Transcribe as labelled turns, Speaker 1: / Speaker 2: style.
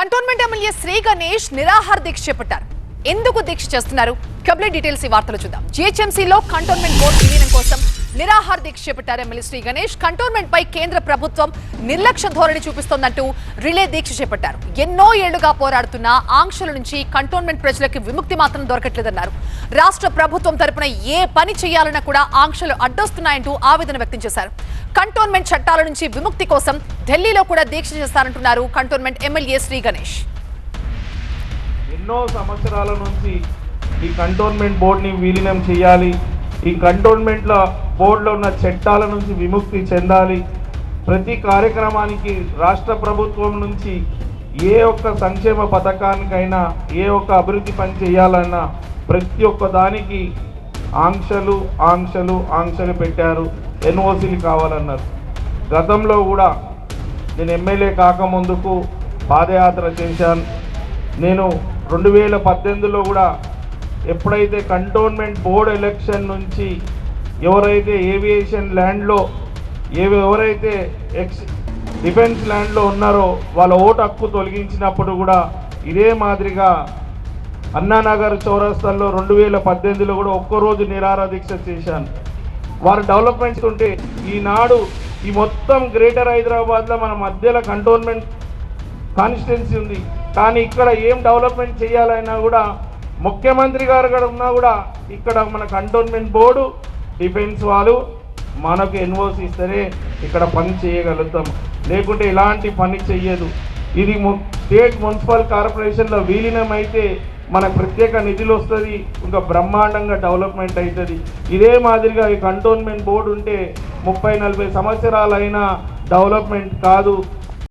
Speaker 1: Cantonment MLA Shri Ganesh నిరాహార దీక్ష చేపట్టారు. ఎందుకు దీక్ష చేస్తున్నారు? కంప్లీట్ డీటెయిల్స్ ఈ వార్తలు చూద్దాం. జీహెచ్ఎంసీలో కంటోన్మెంట్ బోర్డు విలీనం కోసం నిరాహార దీక్ష చేపట్టారు ఎమ్మెల్యే శ్రీ గణేష్. కంటోన్మెంట్ పై కేంద్ర ప్రభుత్వం నిర్లక్ష్య ధోరణి చూపిస్తోందంటూ రిలే దీక్ష చేపట్టారు. ఎన్నో ఏళ్లుగా పోరాడుతున్న ఆంక్షల నుంచి కంటోన్మెంట్ ప్రజలకు విముక్తి మాత్రం దొరకట్లేదన్నారు. రాష్ట్ర ప్రభుత్వం తరపున ఏ పని చేయాలన్నా కూడా ఆంక్షలు అడ్డొస్తున్నాయంటూ ఆవేదన వ్యక్తం చేశారు. కంటోన్మెంట్ చట్టాల నుంచి విముక్తి కోసం ఢిల్లీలో కూడా దీక్ష చేస్తారంటున్నారు కంటోన్మెంట్ ఎమ్మెల్యే శ్రీ గణేష్.
Speaker 2: ఎన్నో సంవత్సరాల నుంచి ఈ కంటోన్మెంట్ బోర్డుని విలీనం చేయాలి, ఈ కంటోన్మెంట్ల బోర్డులో ఉన్న చట్టాల నుంచి విముక్తి చెందాలి, ప్రతి కార్యక్రమానికి రాష్ట్ర ప్రభుత్వం నుంచి ఏ ఒక్క సంక్షేమ పథకానికైనా ఏ ఒక్క అభివృద్ధి పని చేయాలన్నా ప్రతి ఒక్క దానికి ఆంక్షలు ఆంక్షలు ఆంక్షలు పెట్టారు. ఎన్ఓసీలు కావాలన్నారు. గతంలో కూడా నేను ఎమ్మెల్యే కాకముందుకు పాదయాత్ర చేశాను. నేను 2018లో కూడా ఎప్పుడైతే కంటోన్మెంట్ బోర్డు ఎలక్షన్ నుంచి ఎవరైతే ఏవియేషన్ ల్యాండ్లో ఎవరైతే డిఫెన్స్ ల్యాండ్లో ఉన్నారో వాళ్ళ ఓటు హక్కు తొలగించినప్పుడు కూడా ఇదే మాదిరిగా అన్నానగర్ చౌరస్తాల్లో 2018లో కూడా ఒక్కరోజు నిరాహార దీక్ష చేశాను. వారు డెవలప్మెంట్స్ ఉంటే ఈనాడు ఈ మొత్తం గ్రేటర్ హైదరాబాద్లో మన మధ్యలో కంటోన్మెంట్ కాన్స్టిట్యున్సీ ఉంది. కానీ ఇక్కడ ఏం డెవలప్మెంట్ చేయాలన్నా కూడా ముఖ్యమంత్రి గారు కూడా ఉన్నా కూడా ఇక్కడ మన కంటోన్మెంట్ బోర్డు డిఫెన్స్ వాళ్ళు మనకు ఎన్ఓసి ఇస్తేనే ఇక్కడ పని చేయగలుగుతాం, లేకుంటే ఇలాంటి పని చెయ్యదు. ఇది స్టేట్ మున్సిపల్ కార్పొరేషన్లో విలీనం అయితే మనకు ప్రత్యేక నిధులు వస్తుంది, ఇంకా బ్రహ్మాండంగా డెవలప్మెంట్ అవుతుంది. ఇదే మాదిరిగా ఈ కంటోన్మెంట్ బోర్డు ఉంటే 30-40 సంవత్సరాలైనా డెవలప్మెంట్ కాదు.